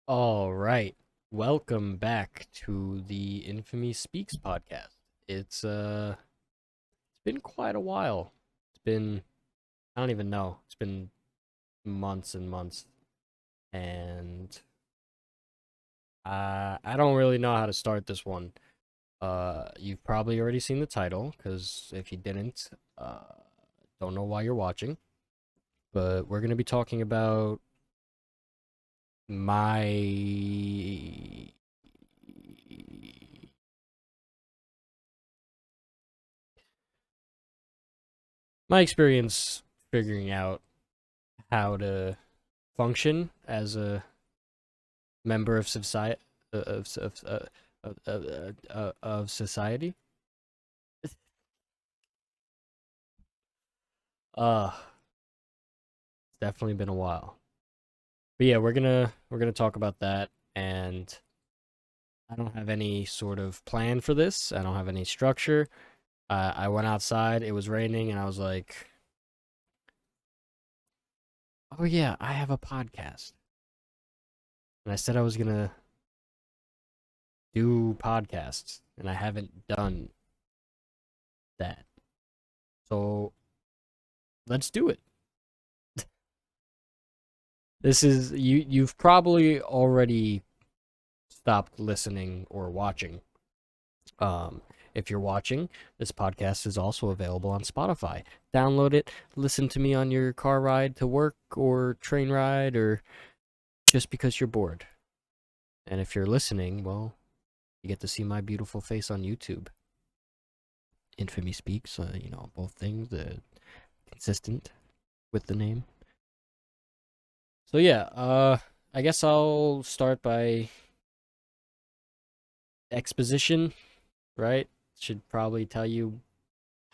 All right. Welcome back to the Infamy Speaks podcast. It's been quite a while. It's been I don't even know. It's been months and months, and I don't really know how to start this one. You've probably already seen the title cuz if you didn't, don't know why you're watching, but we're going to be talking about my my experience figuring out how to function as a member of society of of uh, of society. It's definitely been a while. But yeah, we're gonna talk about that, and I don't have any sort of plan for this. I don't have any structure. I went outside. It was raining, and I was like, "Oh yeah, I have a podcast." And I said I was gonna do podcasts, and I haven't done that. So let's do it. This is you've probably already stopped listening or watching. Um if you're watching, this podcast is also available on Spotify. Download it, listen to me on your car ride to work or train ride or just because you're bored. And if you're listening, well, you get to see my beautiful face on YouTube. Infamy Speaks, both things, consistent with the name. So yeah, I guess I'll start by exposition, right? Should probably tell you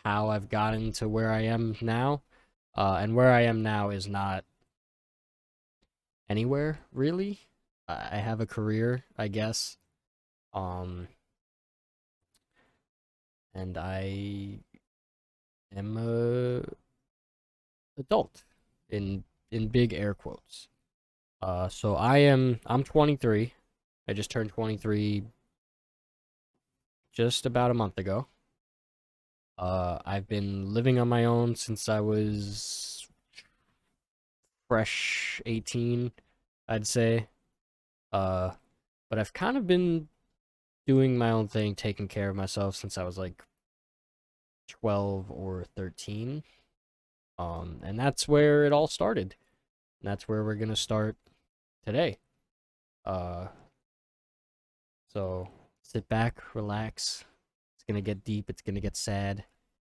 how I've gotten to where I am now. And where I am now is not anywhere really. I have a career, I guess. Um, and I am a adult in big air quotes. I'm 23. I just turned 23 just about a month ago. I've been living on my own since I was fresh 18, I'd say. Uh, but I've kind of been doing my own thing, taking care of myself since I was like 12 or 13. And that's where it all started. And that's where we're gonna start today. Uh, so sit back, relax. It's gonna get deep. It's gonna get sad.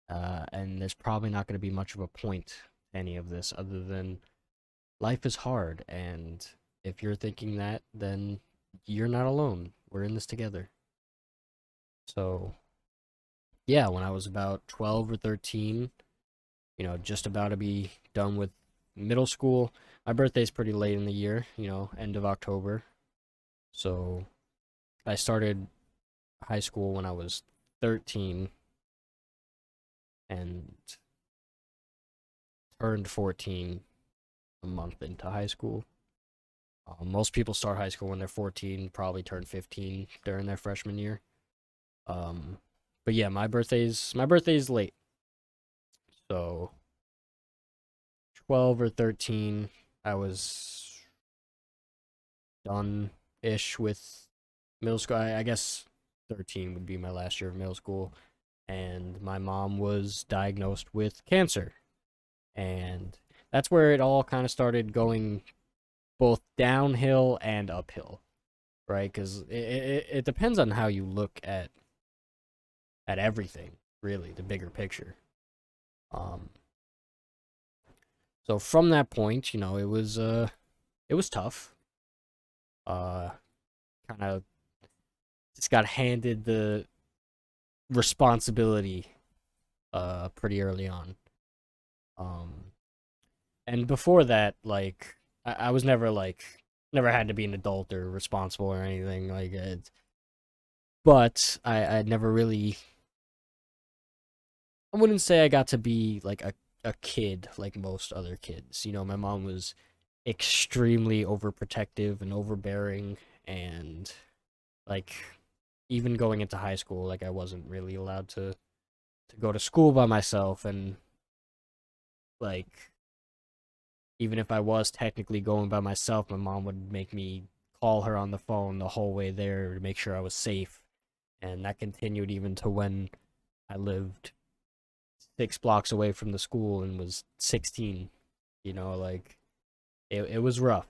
And there's probably not gonna be much of a point to any of this other than life is hard. And if you're thinking that, then you're not alone. We're in this together. So yeah, when I was about 12 or 13, just about to be done with middle school. My birthday's pretty late in the year, end of October. So I started high school when I was 13 and turned 14 a month into high school. Most people start high school when they're 14, probably turn 15 during their freshman year. Um, but yeah, my birthday's late. So 12 or 13, I was done ish with middle school. I guess 13 would be my last year of middle school. And my mom was diagnosed with cancer. And that's where it all kind of started going both downhill and uphill, right? Because it depends on how you look at everything, really, the bigger picture. Um, so from that point, it was tough. Uh, Kind of just got handed the responsibility pretty early on. Um, and before that, like I was never like never had to be an adult or responsible or anything like it. But I never really I wouldn't say I got to be like a kid like most other kids. My mom was extremely overprotective and overbearing, and like even going into high school, like I wasn't really allowed to go to school by myself, and like even if I was technically going by myself, my mom would make me call her on the phone the whole way there to make sure I was safe. And that continued even to when I lived 6 blocks away from the school and was 16. Like it was rough.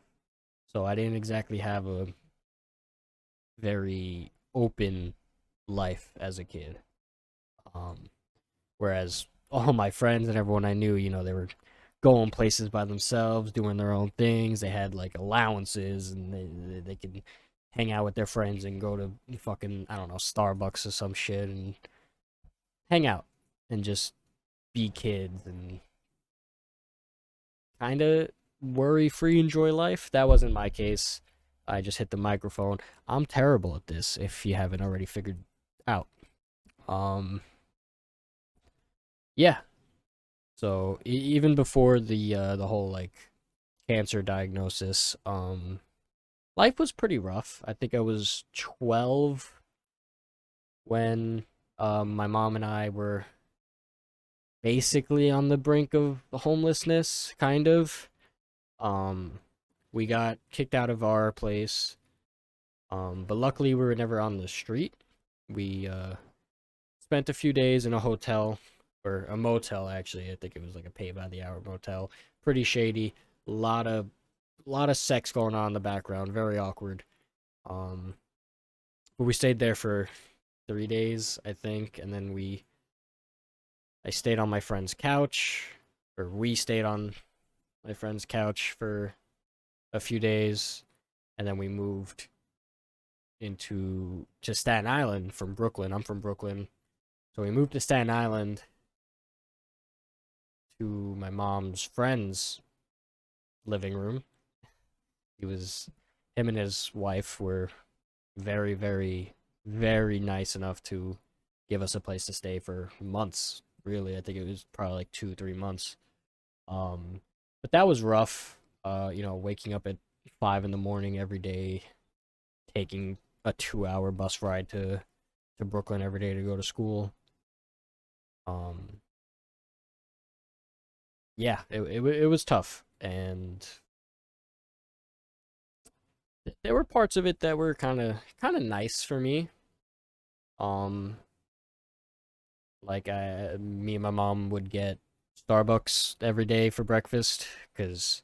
So I didn't exactly have a very open life as a kid. Um, Whereas all my friends and everyone I knew, they were going places by themselves, doing their own things. They had like allowances, and they could hang out with their friends and go to fucking, I don't know, Starbucks or some shit and hang out and just be kids and kind of worry free, enjoy life. That wasn't my case. I just hit the microphone. I'm terrible at this if you haven't already figured out. Um yeah, so even before the whole like cancer diagnosis, life was pretty rough. I think I was 12 when my mom and I were basically on the brink of homelessness, kind of. Um, we got kicked out of our place, but luckily we were never on the street. We spent a few days in a hotel, or a motel actually. I think it was like a pay by the hour motel. Pretty shady. A lot of sex going on in the background. Very awkward. Um, but we stayed there for 3 days, I think, and then I stayed on my friend's couch, or we stayed on my friend's couch for a few days, and then we moved to Staten Island from Brooklyn. I'm from Brooklyn, so we moved to Staten Island to my mom's friend's living room. He was Him and his wife were very, very, very nice enough to give us a place to stay for months. Really, I think it was probably like 2, 3 months. Um, but that was rough. Waking up at 5 in the morning every day, taking a 2 hour bus ride to Brooklyn every day to go to school. Um, yeah, it was tough, and there were parts of it that were kind of nice for me. Um, like me and my mom would get Starbucks every day for breakfast because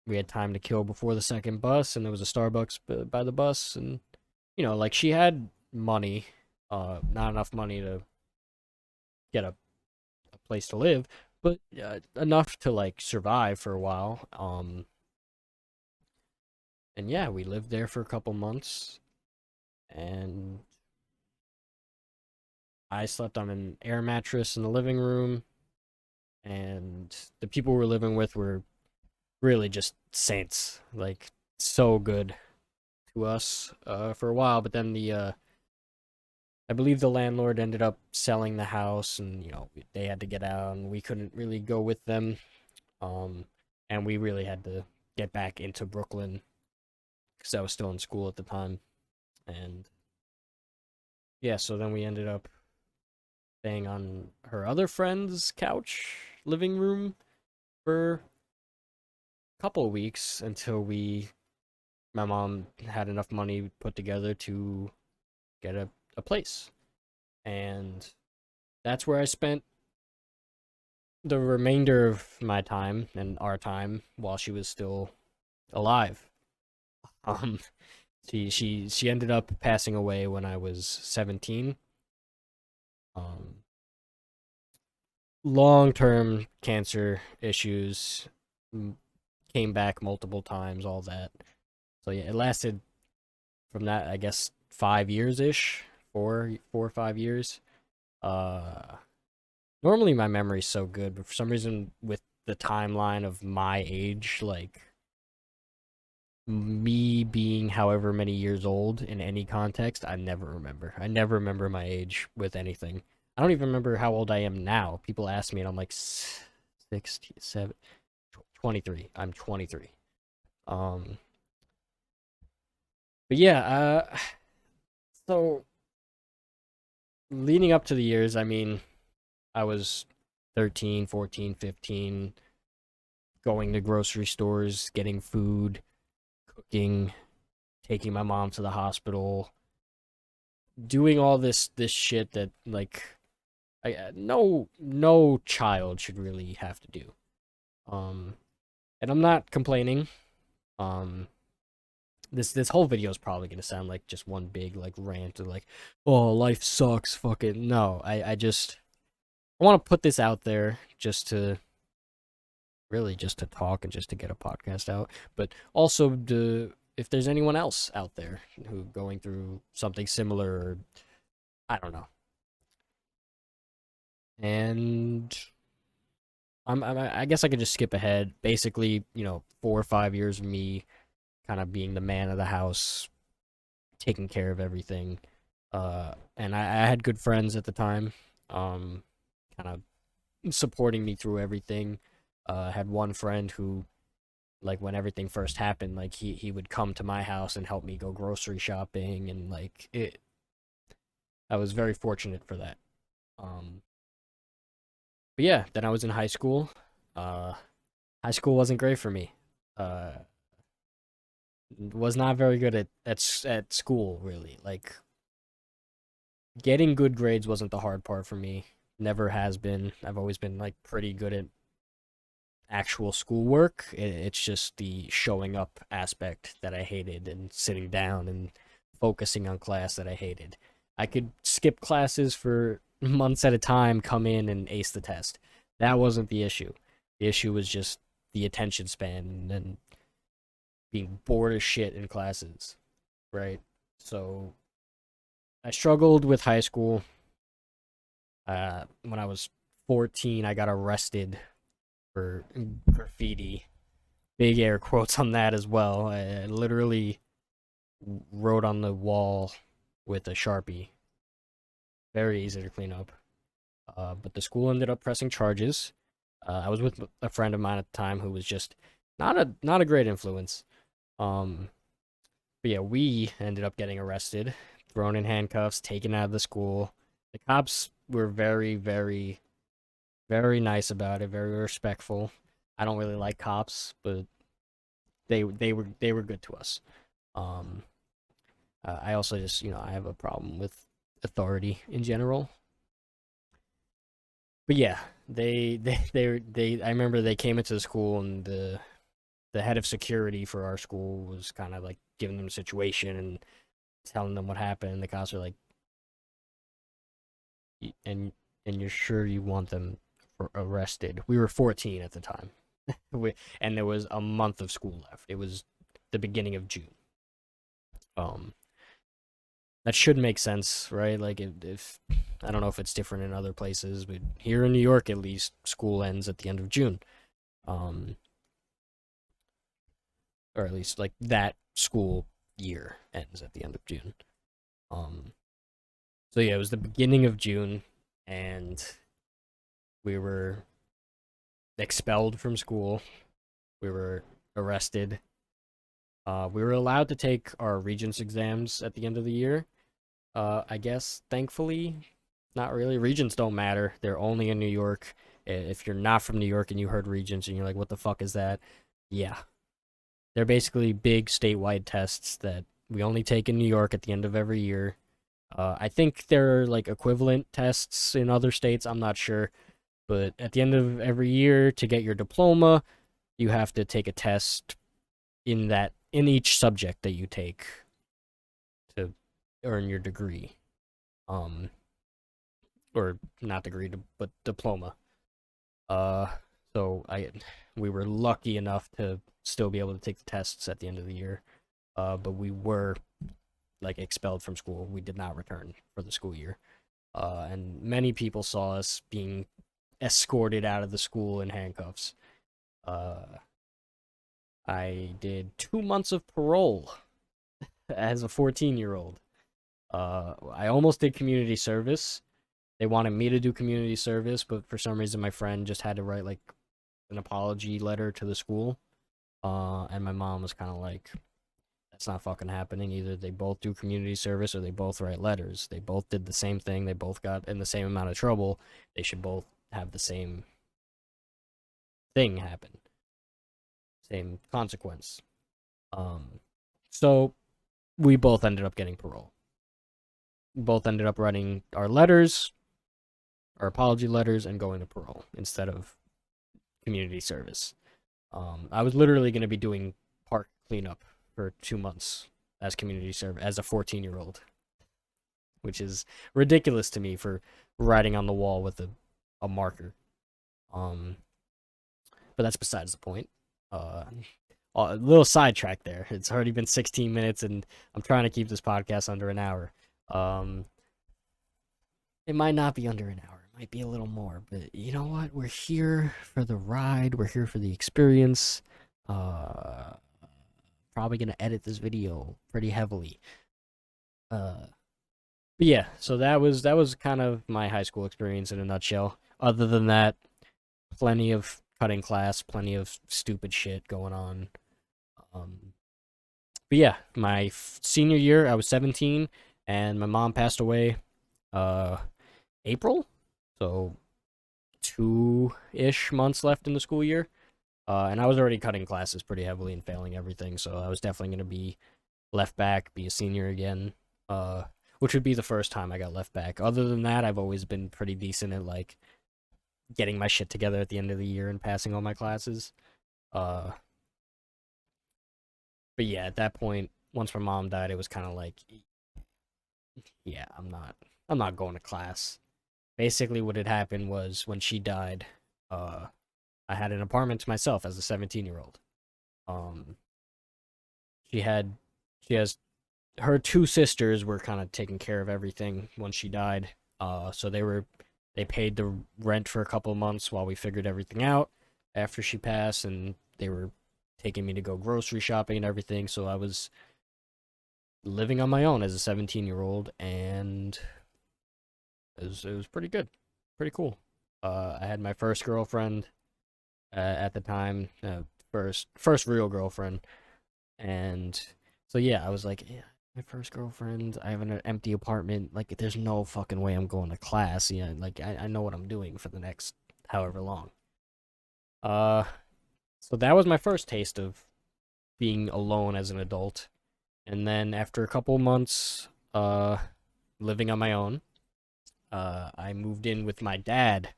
we had time to kill before the second bus, and there was a Starbucks by the bus, and like she had money, not enough money to get a place to live, but enough to like survive for a while. And yeah, we lived there for a couple months, and I slept on an air mattress in the living room, and the people we were living with were really just saints, like so good to us for a while. But then I believe the landlord ended up selling the house, and they had to get out, and we couldn't really go with them. Um, and we really had to get back into Brooklyn because I was still in school at the time. And yeah, so then we ended up staying on her other friend's couch, living room for a couple of weeks until my mom had enough money put together to get a place. And that's where I spent the remainder of my time and our time while she was still alive. Um, she ended up passing away when I was 17. Um, Long-term cancer issues, came back multiple times, all that. So yeah, it lasted from that, I guess, 5 years ish, 4 or 5 years. Uh, Normally my memory's so good, but for some reason with the timeline of my age, like me being however many years old in any context, I never remember. I never remember my age with anything. I don't even remember how old I am now. People ask me, and I'm like 67. 23. I'm 23. Um, but yeah, so leading up to the years, I mean, I was 13, 14, 15, going to grocery stores, getting food, cooking, taking my mom to the hospital, doing all this shit that like no child should really have to do. Um, and I'm not complaining. Um, this whole video is probably gonna sound like just one big like rant of like, oh, life sucks, fucking no. I want to put this out there just to really just to talk and just to get a podcast out, but also to if there's anyone else out there who going through something similar, or I don't know. And I guess I could just skip ahead. Basically, 4 or 5 years of me kind of being the man of the house, taking care of everything. And I had good friends at the time, kind of supporting me through everything. I had one friend who, like, when everything first happened, like, he would come to my house and help me go grocery shopping, and, like, I was very fortunate for that. Um, but yeah, then I was in high school. Uh, High school wasn't great for me. Uh, was not very good at school, really. Like, getting good grades wasn't the hard part for me. Never has been. I've always been like pretty good at actual schoolwork. It's just the showing up aspect that I hated, and sitting down and focusing on class that I hated. I could skip classes for months at a time, come in and ace the test. That wasn't the issue. The issue was just the attention span and being bored as shit in classes, right? So I struggled with high school. When I was 14, I got arrested for graffiti. Big air quotes on that as well. I literally wrote on the wall with a Sharpie. Very easy to clean up. But the school ended up pressing charges. I was with a friend of mine at the time who was just not a great influence. Um, but yeah, we ended up getting arrested, thrown in handcuffs, taken out of the school. The cops were very, very, very nice about it, very respectful. I don't really like cops, but they were good to us. Um, I also just I have a problem with authority in general. But yeah, they I remember they came into the school, and the head of security for our school was kind of like giving them a situation and telling them what happened. And the cops were like, and you're sure you want them arrested? We were 14 at the time, and there was a month of school left. It was the beginning of June. Um, that should make sense, right? Like if I don't know if it's different in other places, but here in New York, at least, school ends at the end of June. Um, or at least like that school year ends at the end of June. Um, so yeah, it was the beginning of June, and we were expelled from school. We were arrested. We were allowed to take our Regents exams at the end of the year. I guess, thankfully, not really. Regents don't matter. They're only in New York. If you're not from New York and you heard Regents and you're like, what the fuck is that? Yeah. They're basically big statewide tests that we only take in New York at the end of every year. I think they're like equivalent tests in other states. I'm not sure. But at the end of every year, to get your diploma, you have to take a test in each subject that you take to earn your degree. Um, or not degree, but diploma. Uh, so we were lucky enough to still be able to take the tests at the end of the year. But we were like expelled from school. We did not return for the school year. And many people saw us being escorted out of the school in handcuffs. Uh, I did 2 months of parole as a 14-year-old. I almost did community service. They wanted me to do community service, but for some reason my friend just had to write like an apology letter to the school. And my mom was kind of like, that's not fucking happening. Either they both do community service or they both write letters. They both did the same thing. They both got in the same amount of trouble. They should both have the same thing happen, same consequence. So we both ended up getting parole. Both ended up writing our letters, our apology letters, and going to parole instead of community service. I was literally going to be doing park cleanup for 2 months as community service as a 14-year-old, which is ridiculous to me for writing on the wall with a marker. But that's besides the point. A little sidetrack there. It's already been 16 minutes, and I'm trying to keep this podcast under an hour. It might not be under an hour. It might be a little more, but you know what? We're here for the ride. We're here for the experience. Probably gonna edit this video pretty heavily. But yeah, so that was kind of my high school experience in a nutshell. Other than that, plenty of cutting class, plenty of stupid shit going on. But yeah, my senior year, I was 17, and my mom passed away. April, so 2-ish months left in the school year. And I was already cutting classes pretty heavily and failing everything, so I was definitely going to be left back, be a senior again, which would be the first time I got left back. Other than that, I've always been pretty decent at, like, getting my shit together at the end of the year and passing all my classes. But yeah, at that point, once my mom died, it was kind of like, yeah, I'm not going to class. Basically, what had happened was when she died, I had an apartment to myself as a 17-year-old. She has her two sisters were kind of taking care of everything when she died. So they paid the rent for a couple of months while we figured everything out after she passed, and they were taking me to go grocery shopping and everything. So I was living on my own as a 17-year-old, and it was pretty good, pretty cool. I had my first girlfriend at the time, first real girlfriend, and so yeah, I was like, yeah, my first girlfriend. I have an empty apartment. Like, there's no fucking way I'm going to class. Yeah, like I know what I'm doing for the next however long. Uh, so that was my first taste of being alone as an adult, and then after a couple months, living on my own. I moved in with my dad,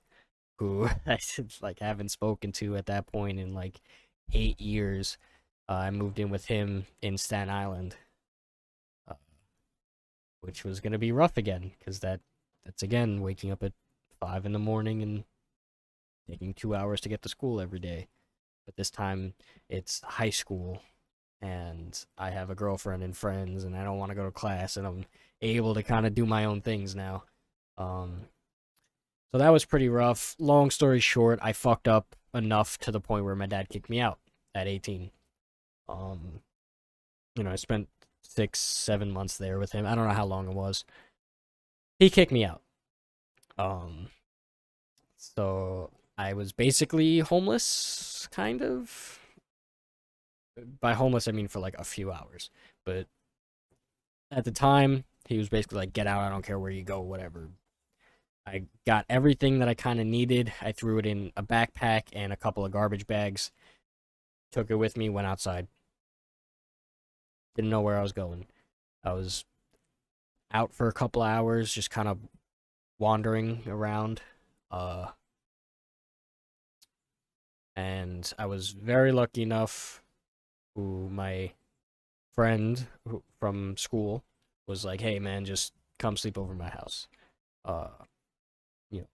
who I like haven't spoken to at that point in like 8 years. I moved in with him in Staten Island, uh, which was gonna be rough again because that's again waking up at 5 in the morning and taking 2 hours to get to school every day. But this time it's high school, and I have a girlfriend and friends, and I don't want to go to class, and I'm able to kind of do my own things now. Um, so that was pretty rough. Long story short, I fucked up enough to the point where my dad kicked me out at 18. Um, I spent 6, 7 months there with him. I don't know how long it was. He kicked me out. Um, so I was basically homeless, kind of. By homeless, I mean for like a few hours. But at the time, he was basically like, get out, I don't care where you go, whatever. I got everything that I kind of needed. I threw it in a backpack and a couple of garbage bags. Took it with me, went outside. Didn't know where I was going. I was out for a couple of hours, just kind of wandering around. Uh, and I was very lucky enough who my friend from school was like, hey man, just come sleep over my house. Uh, you know,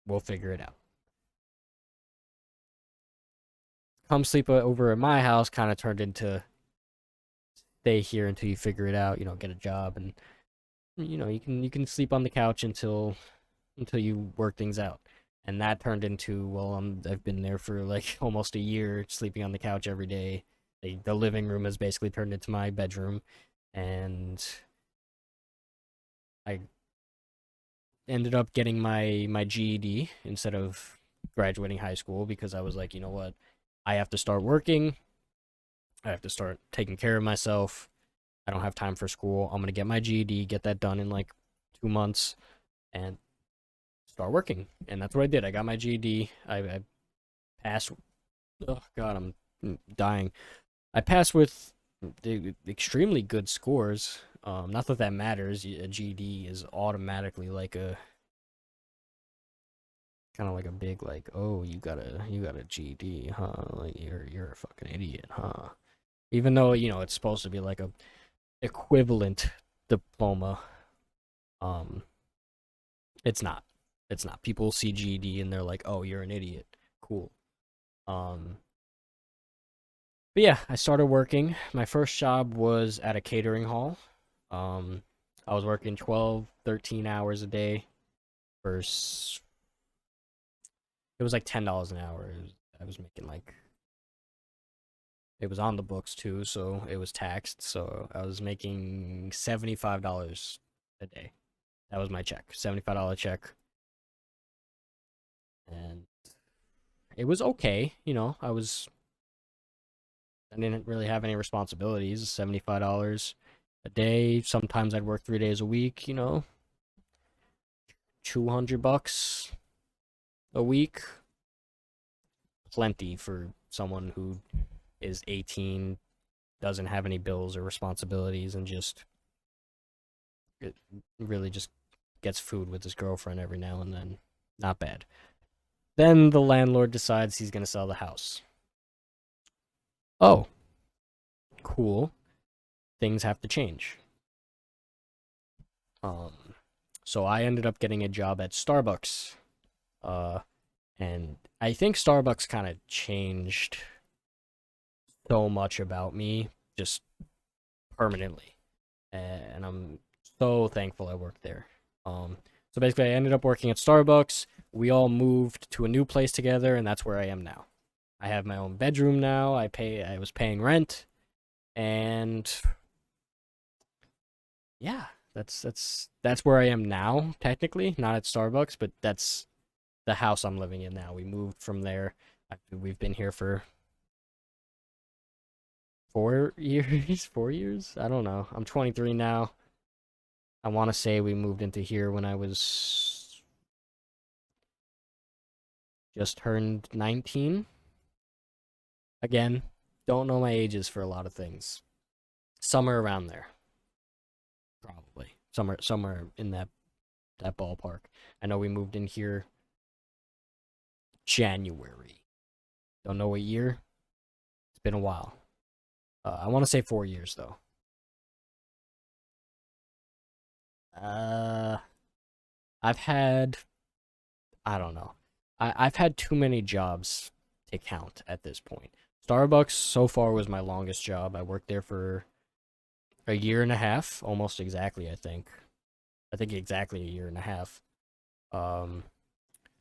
we'll figure it out. Come sleep over at my house kind of turned into stay here until you figure it out, get a job, and you can sleep on the couch until you work things out. And that turned into, well, I've been there for like almost a year, sleeping on the couch every day. The living room has basically turned into my bedroom, and I ended up getting my GED instead of graduating high school because I was like, you know what? I have to start working. I have to start taking care of myself. I don't have time for school. I'm going to get my GED, get that done in like 2 months, and start working. And that's what I did. I got my GED. I passed. Oh, God, I'm dying. I passed with extremely good scores. Not that that matters. A GED is automatically like a kind of like a big like, oh, you got a GED, huh? Like you're a fucking idiot, huh? Even though it's supposed to be like a equivalent diploma, um, it's not. It's not. People see GED and they're like, oh, you're an idiot. Cool. Um, but yeah, I started working. My first job was at a catering hall. Um, I was working 12, 13 hours a day for it was like $10 an hour. I was making like it was on the books too, so it was taxed. So I was making $75 a day. That was my check, $75 check, and it was okay. I didn't really have any responsibilities. $75 a day. Sometimes I'd work 3 days a week. 200 bucks a week. Plenty for someone who is 18, doesn't have any bills or responsibilities, and just it really just gets food with his girlfriend every now and then. Not bad. Then the landlord decides he's going to sell the house. Oh, cool. Things have to change. Um, so I ended up getting a job at Starbucks. Uh, and I think Starbucks kind of changed so much about me just permanently. And I'm so thankful I worked there. So basically, I ended up working at Starbucks. We all moved to a new place together, and that's where I am now. I have my own bedroom now. I was paying rent, and yeah, that's where I am now. Technically, not at Starbucks, but that's the house I'm living in now. We moved from there. We've been here for 4 years. 4 years? I don't know. I'm 23 now. I want to say we moved into here when I was just turned 19. Again, don't know my ages for a lot of things. Somewhere around there, probably. Somewhere in that ballpark. I know we moved in here January. Don't know what year. It's been a while. I want to say 4 years though. Uh, I've had I don't know. I've had too many jobs to count at this point. Starbucks so far was my longest job. I worked there for a year and a half, almost exactly, I think. I think exactly a year and a half. Um,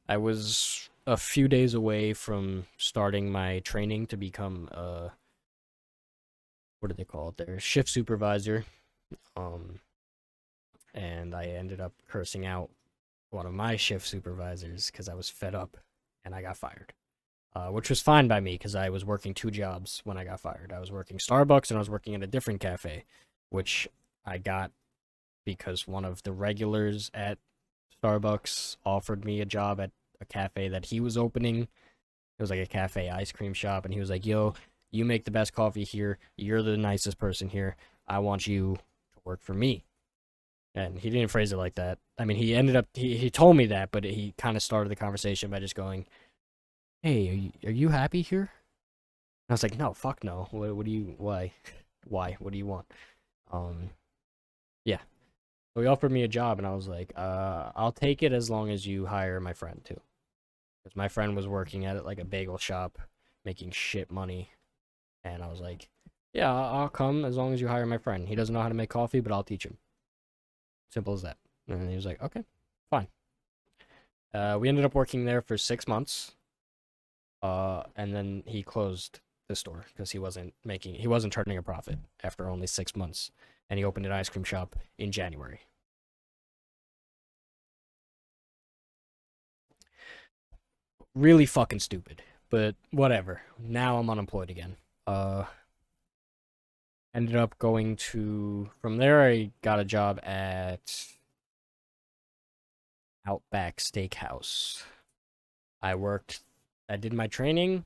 I was a few days away from starting my training to become what do they call it there? Shift supervisor. Um, and I ended up cursing out one of my shift supervisors because I was fed up and I got fired. Which was fine by me because I was working two jobs when I got fired. I was working Starbucks and I was working at a different cafe, which I got because one of the regulars at Starbucks offered me a job at a cafe that he was opening. It was like a cafe ice cream shop, and he was like, "Yo, you make the best coffee here. You're the nicest person here. I want you to work for me." And he didn't phrase it like that. I mean, he told me that, but he kind of started the conversation by just going, "Hey, are you happy here?" And I was like, "No, fuck no. What do you why? Why? What do you want?" Um, yeah. So he offered me a job, and I was like, I'll take it as long as you hire my friend too." Because my friend was working at it like a bagel shop, making shit money, and I was like, "Yeah, I'll come as long as you hire my friend. He doesn't know how to make coffee, but I'll teach him." Simple as that. And he was like, "Okay, fine." We ended up working there for 6 months, and then he closed the store because he wasn't turning a profit after only 6 months, and he opened an ice cream shop in January. Really fucking stupid. But whatever. Now I'm unemployed again. Uh, Ended up going to from there. I got a job at Outback Steakhouse. I worked. I did my training.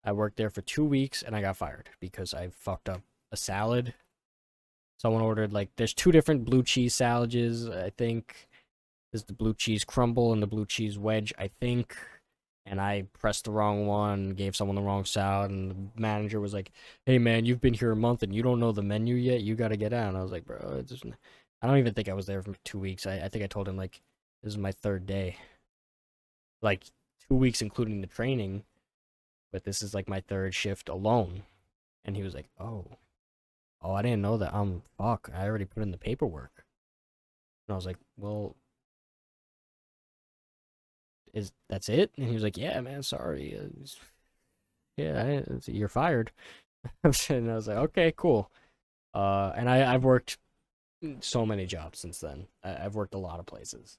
I worked there for 2 weeks and I got fired because I fucked up a salad. Someone ordered like there's two different blue cheese salads, I think. There's the blue cheese crumble and the blue cheese wedge, I think. And I pressed the wrong one, gave someone the wrong salad, and the manager was like, "Hey man, you've been here a month and you don't know the menu yet. You gotta get out." And I was like, "Bro, it just, I don't even think I was there for 2 weeks. I think I told him like this is my third day, like 2 weeks including the training, but this is like my third shift alone." And he was like, "Oh, I didn't know that. Fuck, I already put in the paperwork." And I was like, "Well, is that's it?" And he was like, "Yeah, man, sorry. Yeah, you're fired." And I was like, "Okay, cool." And I've worked so many jobs since then. I've worked a lot of places.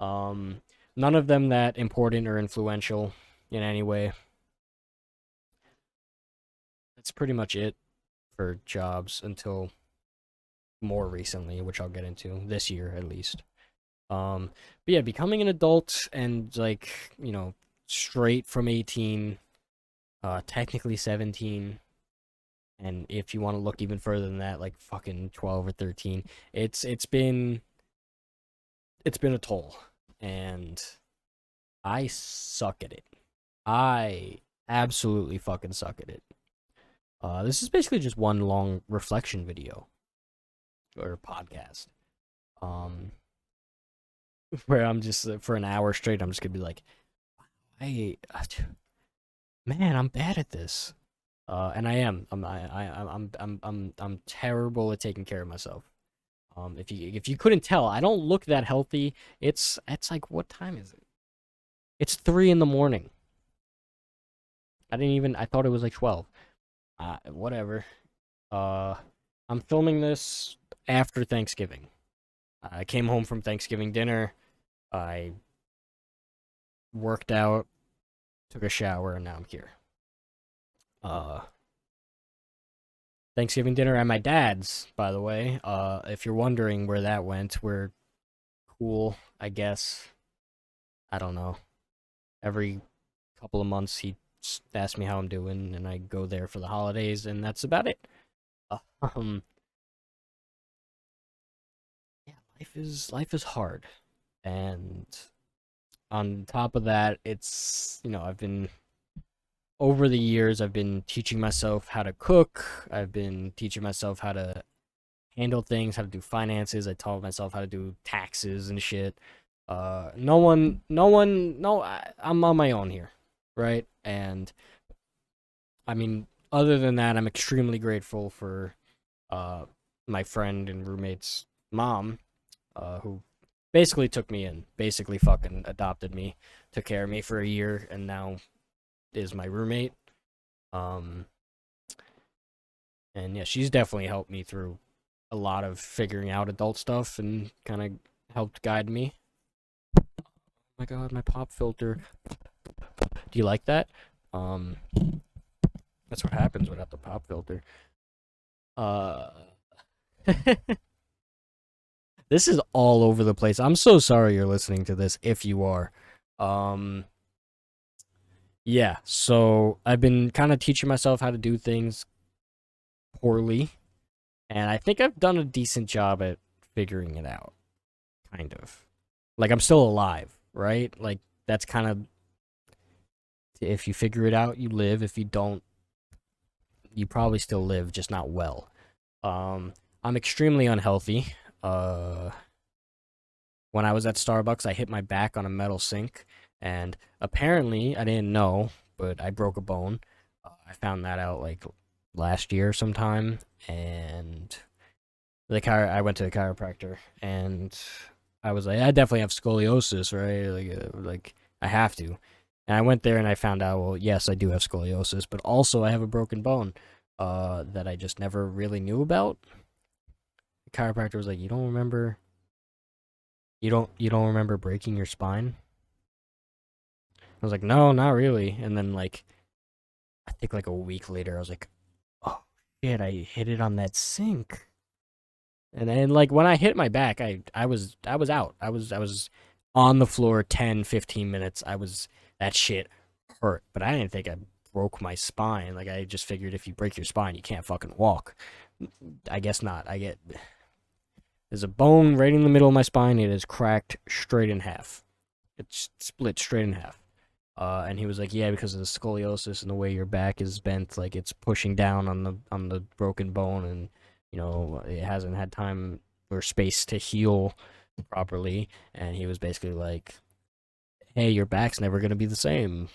Um, None of them that important or influential in any way. That's pretty much it for jobs until more recently, which I'll get into this year at least. But yeah, becoming an adult and like, straight from 18, technically 17, and if you want to look even further than that, like fucking 12 or 13, it's been a toll, and I suck at it. I absolutely fucking suck at it. This is basically just one long reflection video or podcast. Um, where I'm just for an hour straight, I'm just gonna be like, I, man, I'm bad at this. And I am. I'm terrible at taking care of myself. If you couldn't tell, I don't look that healthy. It's like what time is it? It's 3 in the morning. I thought it was like 12. Whatever. Uh, I'm filming this after Thanksgiving. I came home from Thanksgiving dinner. I worked out, took a shower, and now I'm here. Uh, Thanksgiving dinner at my dad's, by the way. If you're wondering where that went, we're cool, I guess. I don't know. Every couple of months, he asks me how I'm doing, and I go there for the holidays, and that's about it. Um, yeah, life is hard, and on top of that, it's I've been over the years, I've been teaching myself how to cook. I've been teaching myself how to handle things, how to do finances. I taught myself how to do taxes and shit. No, I'm on my own here, right? And I mean, other than that, I'm extremely grateful for uh my friend and roommate's mom, who basically took me in, basically fucking adopted me, took care of me for a year, and now is my roommate. Um, and yeah, she's definitely helped me through a lot of figuring out adult stuff and kind of helped guide me. Oh my god, my pop filter. Do you like that? Um, that's what happens without the pop filter. Uh, this is all over the place. I'm so sorry you're listening to this if you are. Um, yeah, so I've been kind of teaching myself how to do things poorly, and I think I've done a decent job at figuring it out. Kind of. Like I'm still alive, right? Like that's kind of, if you figure it out, you live. If you don't, you probably still live, just not well. I'm extremely unhealthy. Uh, when I was at Starbucks, I hit my back on a metal sink, and apparently I didn't know, but I broke a bone. I found that out like last year sometime, and I went to the chiropractor, and I was like, I definitely have scoliosis, right? Like I have to. And I went there and I found out, well, yes, I do have scoliosis, but also I have a broken bone, that I just never really knew about. The chiropractor was like, you don't remember breaking your spine? I was like, no, not really. And then like I think like a week later, I was like, oh shit, I hit it on that sink. And then like when I hit my back, I was out. I was on the floor 10, 15 minutes. That shit hurt, but I didn't think I broke my spine. Like I just figured if you break your spine, you can't fucking walk. I guess not. There's a bone right in the middle of my spine. It is cracked straight in half. It's split straight in half. And he was like, yeah, because of the scoliosis and the way your back is bent, like it's pushing down on the broken bone, and it hasn't had time or space to heal properly. And he was basically like, hey, your back's never gonna be the same.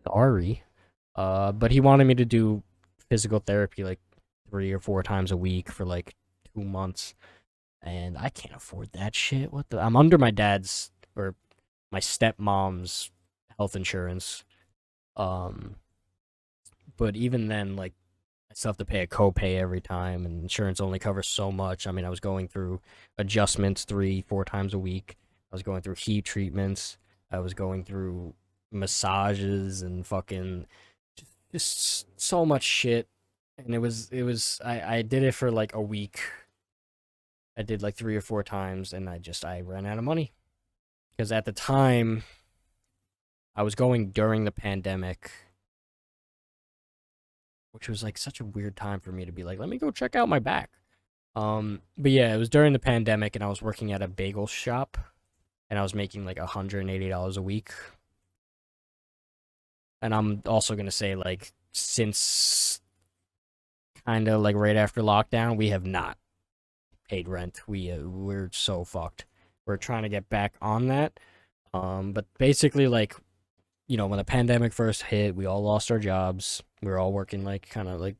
Sorry. But he wanted me to do physical therapy like 3 or 4 times a week for like 2 months, and I can't afford that shit. What the? I'm under my dad's or my stepmom's health insurance. Um, but even then, like, I still have to pay a copay every time, and insurance only covers so much. I mean, I was going through adjustments 3, 4 times a week. I was going through heat treatments. I was going through massages and fucking just so much shit. And I did it for like a week. I did like 3 or 4 times, and I ran out of money because at the time I was going during the pandemic, which was like such a weird time for me to be like, let me go check out my back. But yeah, it was during the pandemic, and I was working at a bagel shop, and I was making like $180 a week. And I'm also gonna say like since kind of like right after lockdown, we have not paid rent. We're so fucked. We're trying to get back on that. But basically like when the pandemic first hit, we all lost our jobs. We were all working like kind of like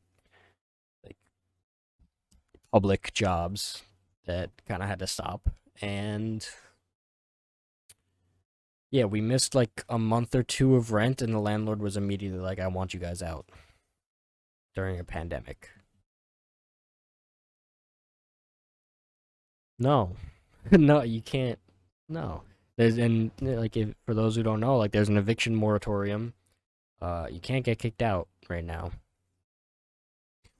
public jobs that kind of had to stop. And yeah, we missed like a month or two of rent, and the landlord was immediately like, I want you guys out during a pandemic. No, no, you can't. No. For those who don't know, like there's an eviction moratorium. You can't get kicked out right now.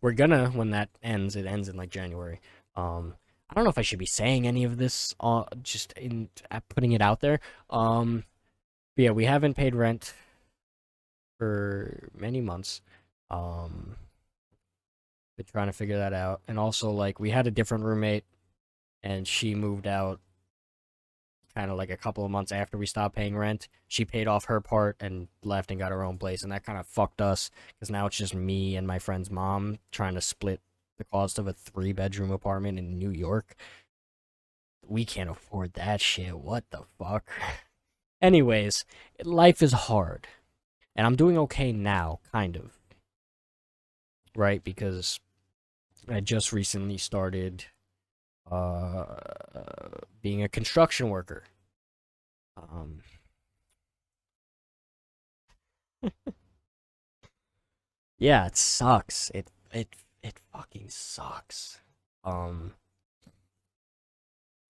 We're gonna when that ends. It ends in like January. I don't know if I should be saying any of this. Just in putting it out there. But yeah, we haven't paid rent for many months. Um, been trying to figure that out, and also like we had a different roommate, and she moved out kind of like a couple of months after we stopped paying rent. She paid off her part and left and got her own place, and that kind of fucked us because now it's just me and my friend's mom trying to split the cost of a 3 bedroom apartment in New York. We can't afford that shit. What the fuck? Anyways, life is hard, and I'm doing okay now, kind of, right? Because I just recently started uh, being a construction worker. Um, yeah, it sucks. It fucking sucks. Um,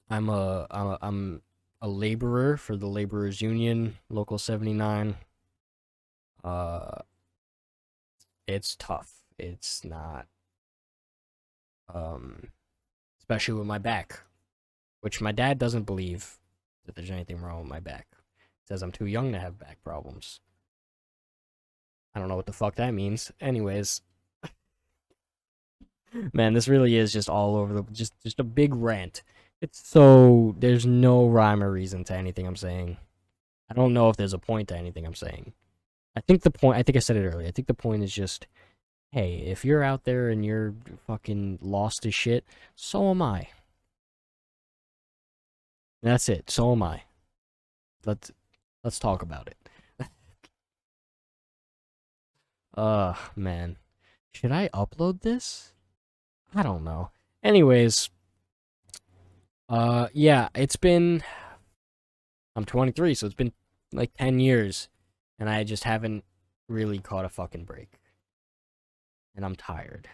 I'm a laborer for the laborers union, local 79. Uh, it's tough. It's not um, especially with my back, which my dad doesn't believe that there's anything wrong with my back. He says I'm too young to have back problems. I don't know what the fuck that means. Anyways, man, this really is just all over the just a big rant. It's so there's no rhyme or reason to anything I'm saying. I don't know if there's a point to anything I'm saying. I think I said it earlier. I think the point is just, hey, if you're out there and you're fucking lost as shit, so am I. That's it. So am I. Let's let's talk about it. Man. Should I upload this? I don't know. Anyways, yeah, I'm 23, so it's been like 10 years, and I just haven't really caught a fucking break. And I'm tired.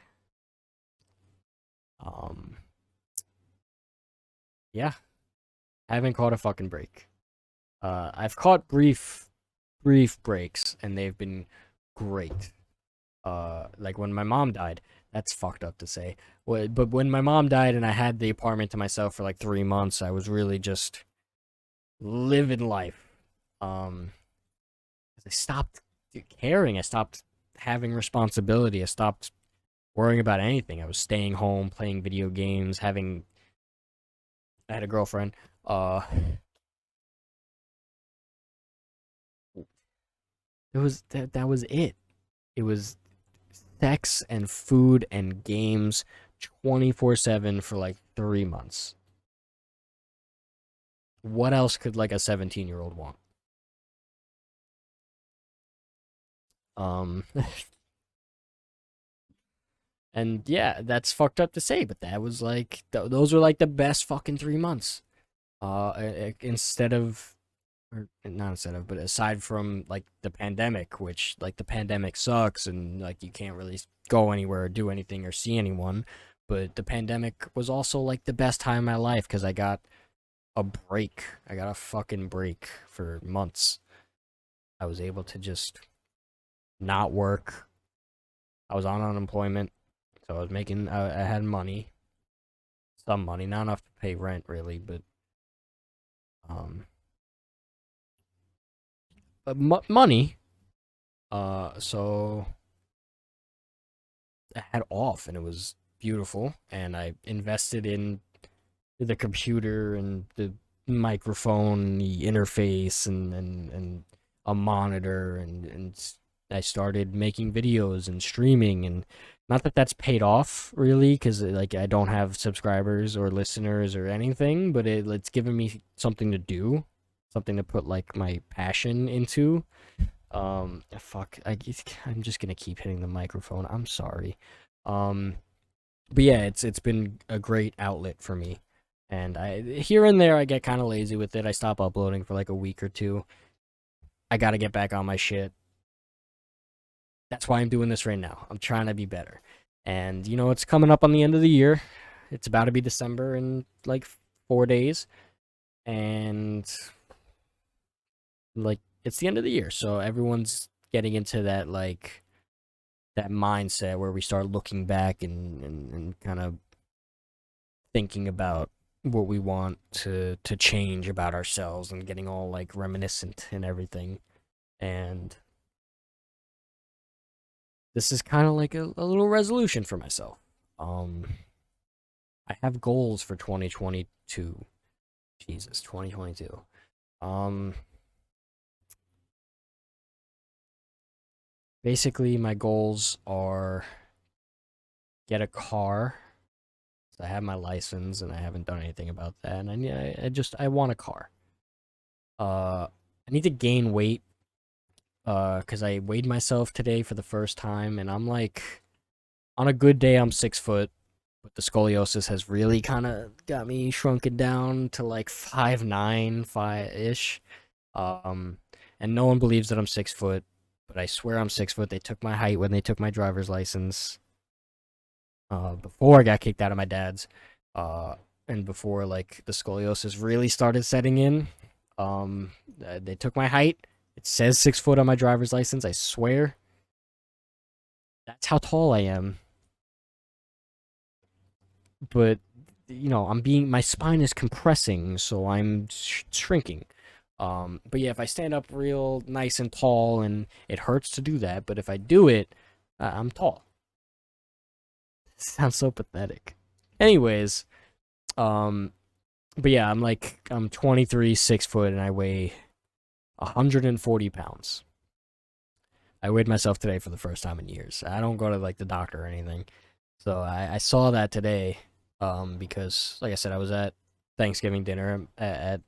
Um, yeah, I haven't caught a fucking break. I've caught brief breaks, and they've been great. Like when my mom died, that's fucked up to say. But when my mom died and I had the apartment to myself for like 3 months, I was really just living life. Um, I stopped caring. I stopped having responsibility. I stopped worrying about anything. I was staying home, playing video games, having. I had a girlfriend. It was that was it. It was sex and food and games 24/7 for like 3 months. What else could like a 17-year-old want? Um, and yeah, that's fucked up to say, but that was like those were like the best fucking 3 months. Instead of or not instead of, but aside from like the pandemic, which like the pandemic sucks and like you can't really go anywhere or do anything or see anyone. But the pandemic was also like the best time of my life because I got a break. I got a fucking break for months. I was able to just not work. I was on unemployment, so I was making. I had money, some money, not enough to pay rent really, um, but money. So I had off, and it was beautiful. And I invested in the computer and the microphone, the interface, and a monitor, and I started making videos and streaming, and not that that's paid off really, because like I don't have subscribers or listeners or anything, but it's given me something to do, something to put like my passion into. Fuck, I'm just gonna keep hitting the microphone. I'm sorry. Um, but yeah, it's been a great outlet for me. And I here and there I get kind of lazy with it. I stop uploading for like a week or two. I got to get back on my shit. That's why I'm doing this right now. I'm trying to be better. And you know, it's coming up on the end of the year. It's about to be December in like 4 days, and like it's the end of the year. So everyone's getting into that like that mindset where we start looking back and kind of thinking about what we want to change about ourselves and getting all like reminiscent and everything. And this is kind of like a little resolution for myself. Um, I have goals for 2022. Jesus, 2022. Um, Basically, my goals are get a car. So I have my license and I haven't done anything about that. And I want a car. I need to gain weight. Because I weighed myself today for the first time, and I'm like, on a good day, I'm 6 foot, but the scoliosis has really kind of got me shrunken down to like 5'9", 5-ish. Um, and no one believes that I'm 6 foot, but I swear I'm 6 foot. They took my height when they took my driver's license. Before I got kicked out of my dad's. And before like the scoliosis really started setting in. They took my height. It says 6 foot on my driver's license. I swear. That's how tall I am. But you know, my spine is compressing, so I'm shrinking. But yeah, if I stand up real nice and tall, and it hurts to do that, but if I do it, I'm tall. Sounds so pathetic. Anyways, um, but yeah, I'm 23, 6 foot, and I weigh 140 pounds. I weighed myself today for the first time in years. I don't go to like the doctor or anything. So I saw that today, because like I said, I was at Thanksgiving dinner at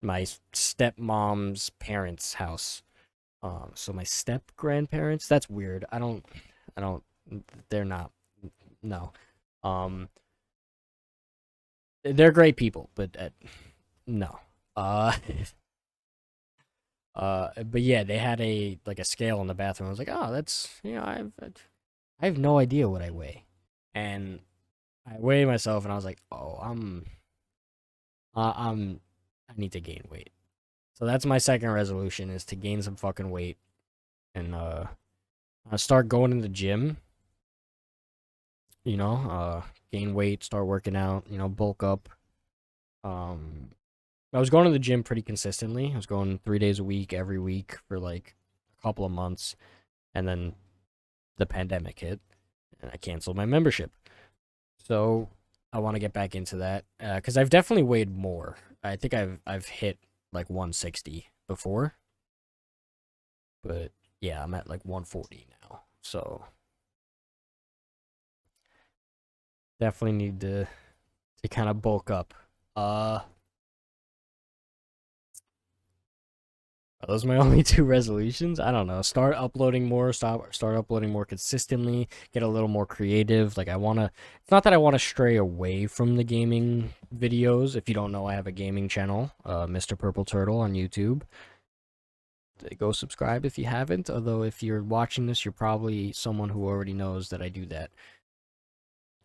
my stepmom's parents' house. So my step grandparents, that's weird. I don't, they're not, no. Um, they're great people, but no. Uh, but yeah, they had a like a scale in the bathroom. I was like, oh, that's I have no idea what I weigh, and I weigh myself, and I was like, oh, I need to gain weight. So that's my second resolution, is to gain some fucking weight and start going to the gym, you know, gain weight, start working out, bulk up. Um I was going to the gym pretty consistently. I was going 3 days a week every week for like a couple of months, and then the pandemic hit and I canceled my membership. So I want to get back into that because I've definitely weighed more. I think I've hit like 160 before, but yeah, I'm at like 140 now. So definitely need to kind of bulk up. Are those my only two resolutions? I don't know. Start uploading more, start uploading more consistently, get a little more creative. Like it's not that I want to stray away from the gaming videos. If you don't know, I have a gaming channel, Mr. Purple Turtle on YouTube. Go subscribe if you haven't. Although if you're watching this, you're probably someone who already knows that I do that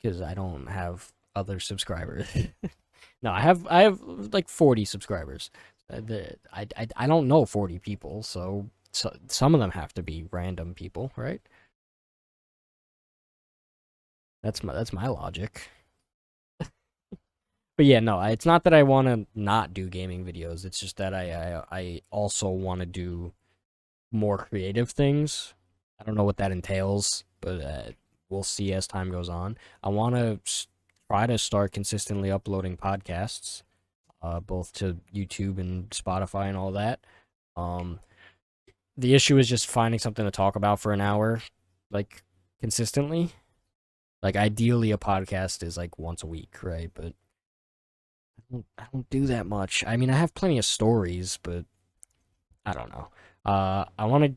because I don't have other subscribers. No, I have like 40 subscribers. I don't know 40 people, so some of them have to be random people, right? That's my logic. But yeah, no, it's not that I want to not do gaming videos. It's just that I also want to do more creative things. I don't know what that entails, but we'll see as time goes on. I want to try to start consistently uploading podcasts, both to YouTube and Spotify and all that. Um, the issue is just finding something to talk about for an hour, like consistently. Like ideally, a podcast is like once a week, right? But I don't do that much. I mean, I have plenty of stories, but I don't know. I want to.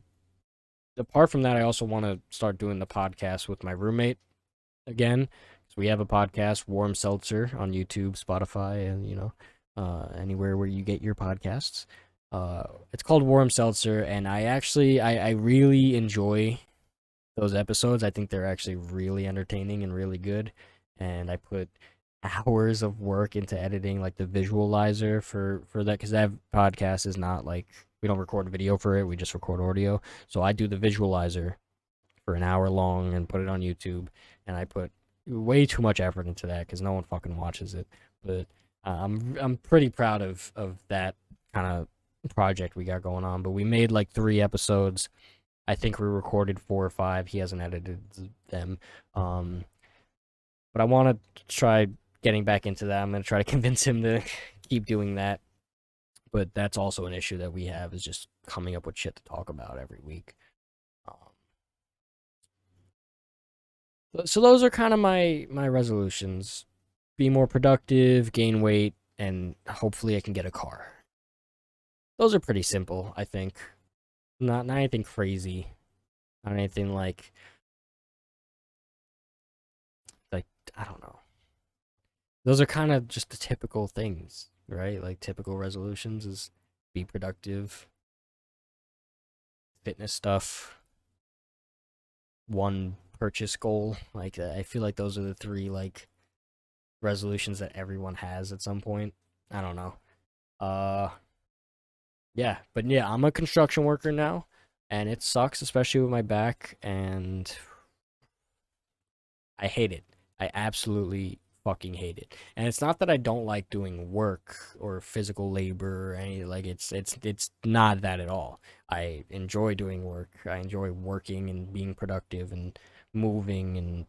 Apart from that, I also want to start doing the podcast with my roommate again. So we have a podcast, Warm Seltzer, on YouTube, Spotify, and anywhere where you get your podcasts. It's called Warm Seltzer, and I really enjoy those episodes. I think they're actually really entertaining and really good. And I put hours of work into editing like the visualizer for that, because that podcast is not like, we don't record video for it, we just record audio. So I do the visualizer for an hour long and put it on YouTube, and I put way too much effort into that because no one fucking watches it. But I'm pretty proud of that kind of project we got going on. But we made like 3 episodes. I think we recorded 4 or 5. He hasn't edited them. But I want to try getting back into that. I'm gonna try to convince him to keep doing that. But that's also an issue that we have, is just coming up with shit to talk about every week. So those are kind of my resolutions: be more productive, gain weight, and hopefully I can get a car. Those are pretty simple, I think. Not anything crazy, not anything like I don't know. Those are kind of just the typical things, right? Like typical resolutions is be productive, fitness stuff, one purchase goal. Like I feel like those are the three like resolutions that everyone has at some point. I don't know. Uh yeah, but yeah, I'm a construction worker now, and it sucks, especially with my back, and I hate it. I absolutely fucking hate it. And it's not that I don't like doing work or physical labor or any, like it's not that at all. I enjoy doing work. I enjoy working and being productive and moving and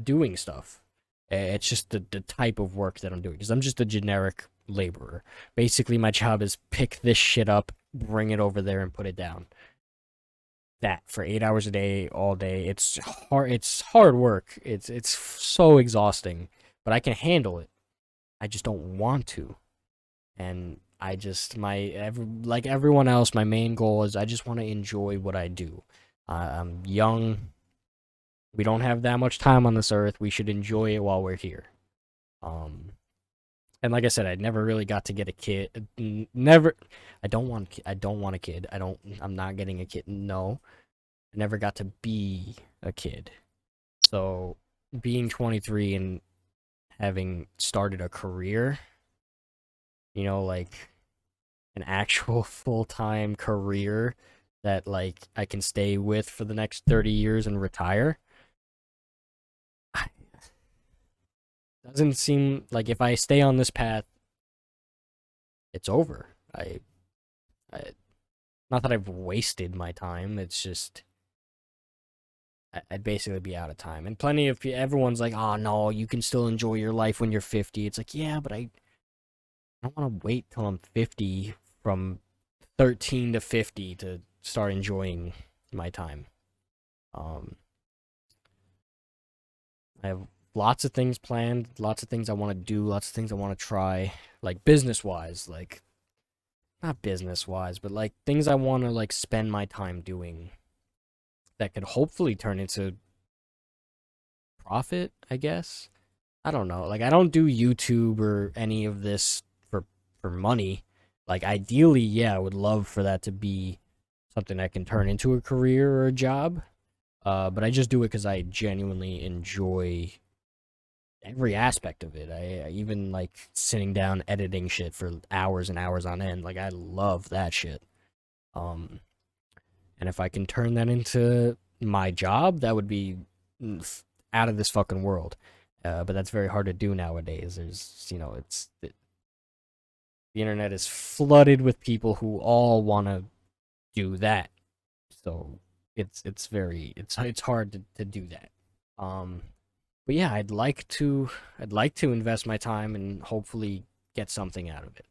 doing stuff. It's just the type of work that I'm doing, because I'm just a generic laborer. Basically, my job is pick this shit up, bring it over there, and put it down. That for 8 hours a day, all day. It's hard. It's hard work. It's so exhausting, but I can handle it. I just don't want to, and like everyone else, my main goal is I just want to enjoy what I do. I'm young. We don't have that much time on this earth. We should enjoy it while we're here. Um, and like I said, I never really got to get a kid. Never. I don't want. I don't want a kid. I don't. I'm not getting a kid. No, I never got to be a kid. So being 23 and having started a career, like, an actual full-time career that like I can stay with for the next 30 years and retire. Doesn't seem like if I stay on this path, it's over. I not that I've wasted my time. It's just I'd basically be out of time. And plenty of everyone's like, "Oh no, you can still enjoy your life when you're 50." It's like, yeah, but I don't want to wait till I'm 50 from 13 to 50 to start enjoying my time. Um, I have lots of things planned, lots of things I want to do, lots of things I want to try, like business wise, like not business wise, but like things I want to like spend my time doing that could hopefully turn into profit, I guess. I don't know. Like I don't do YouTube or any of this for money. Like ideally, yeah, I would love for that to be something I can turn into a career or a job. But I just do it because I genuinely enjoy every aspect of it. I even like sitting down editing shit for hours and hours on end. Like I love that shit. Um, and if I can turn that into my job, that would be out of this fucking world. But that's very hard to do nowadays. There's, the internet is flooded with people who all want to do that. So it's hard to do that. Um, but yeah, I'd like to invest my time and hopefully get something out of it.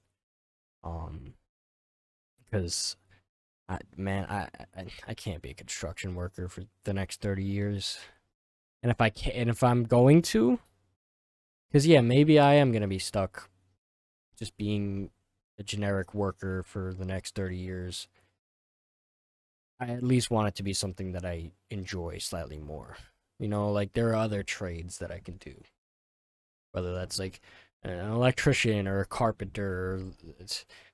Um, because I can't be a construction worker for the next 30 years. And if I'm going to, because yeah, maybe I am gonna be stuck just being a generic worker for the next 30 years. I at least want it to be something that I enjoy slightly more. Like there are other trades that I can do, whether that's like an electrician or a carpenter or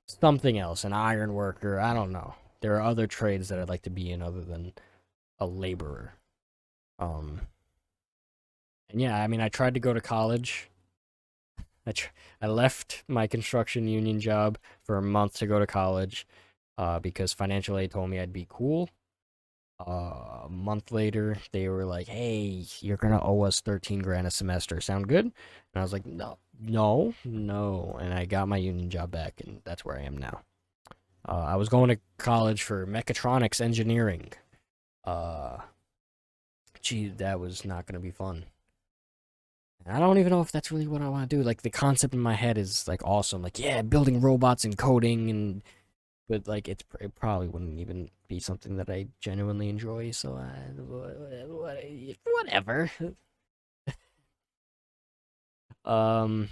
something else, an iron worker. I don't know. There are other trades that I'd like to be in other than a laborer. Um, and yeah, I mean, I tried to go to college. I tr- I left my construction union job for a month to go to college, because financial aid told me I'd be cool. A month later, they were like, "Hey, you're gonna owe us 13 grand a semester. Sound good?" And I was like, "No, no, no." And I got my union job back, and that's where I am now. I was going to college for mechatronics engineering. Uh, Gee, that was not gonna be fun. And I don't even know if that's really what I want to do. Like the concept in my head is like awesome. Like yeah, building robots and coding and but like it probably wouldn't even be something that I genuinely enjoy. So whatever. Um,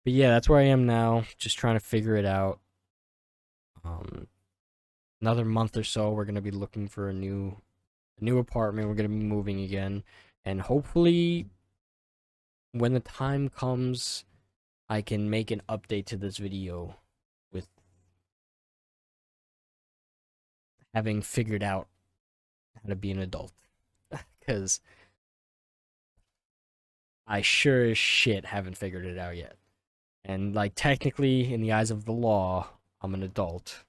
but yeah, that's where I am now. Just trying to figure it out. Um, Another month or so, we're gonna be looking for a new apartment. We're gonna be moving again, and hopefully, when the time comes, I can make an update to this video with having figured out how to be an adult. Because I sure as shit haven't figured it out yet. And like technically, in the eyes of the law, I'm an adult.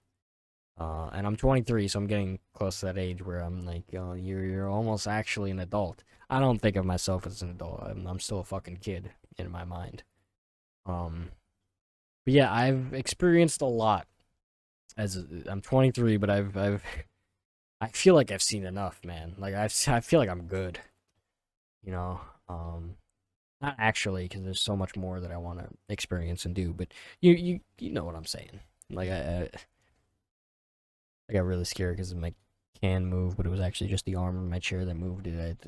And I'm 23, so I'm getting close to that age where I'm like, you're almost actually an adult. I don't think of myself as an adult. I'm still a fucking kid in my mind. Um, but yeah, I've experienced a lot. I'm 23, but I feel like I've seen enough, man. Like I feel like I'm good. You know, um, Not actually, because there's so much more that I want to experience and do. But you know what I'm saying. Like I got really scared because my can moved, but it was actually just the arm of my chair that moved it.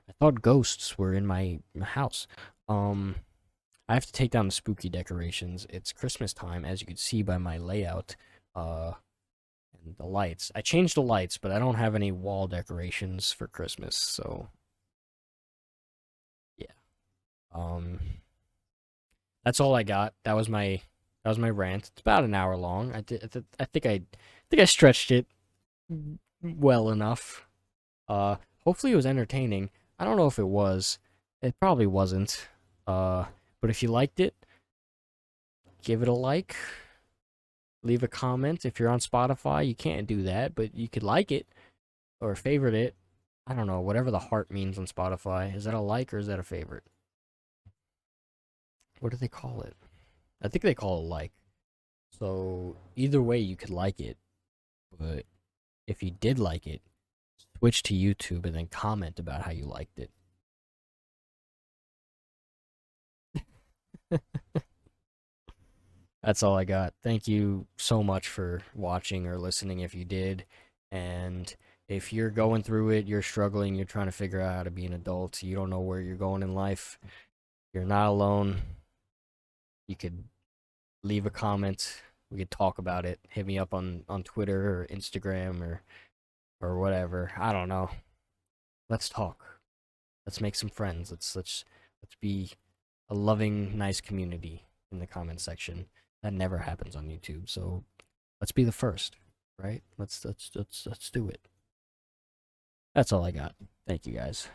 I thought ghosts were in my house. Um, I have to take down the spooky decorations. It's Christmas time, as you can see by my layout. Uh, and the lights. I changed the lights, but I don't have any wall decorations for Christmas. So yeah. Um, that's all I got. That was my rant. It's about an hour long. I think I stretched it well enough. Uh, Hopefully it was entertaining. I don't know if it was. It probably wasn't. Uh, but if you liked it, give it a like. leave a comment. If you're on Spotify, you can't do that, but you could like it or favorite it. I don't know, whatever the heart means on Spotify. Is that a like or is that a favorite? What do they call it? I think they call it like. So either way, you could like it, but if you did like it, switch to YouTube and then comment about how you liked it. That's all I got. Thank you so much for watching or listening if you did. And if you're going through it, you're struggling, you're trying to figure out how to be an adult, you don't know where you're going in life, you're not alone. You could leave a comment. We could talk about it. Hit me up on Twitter or Instagram or whatever. I don't know. Let's talk. Let's make some friends. Let's be a loving, nice community in the comment section. That never happens on YouTube. So let's be the first, right? Let's do it. That's all I got. Thank you guys.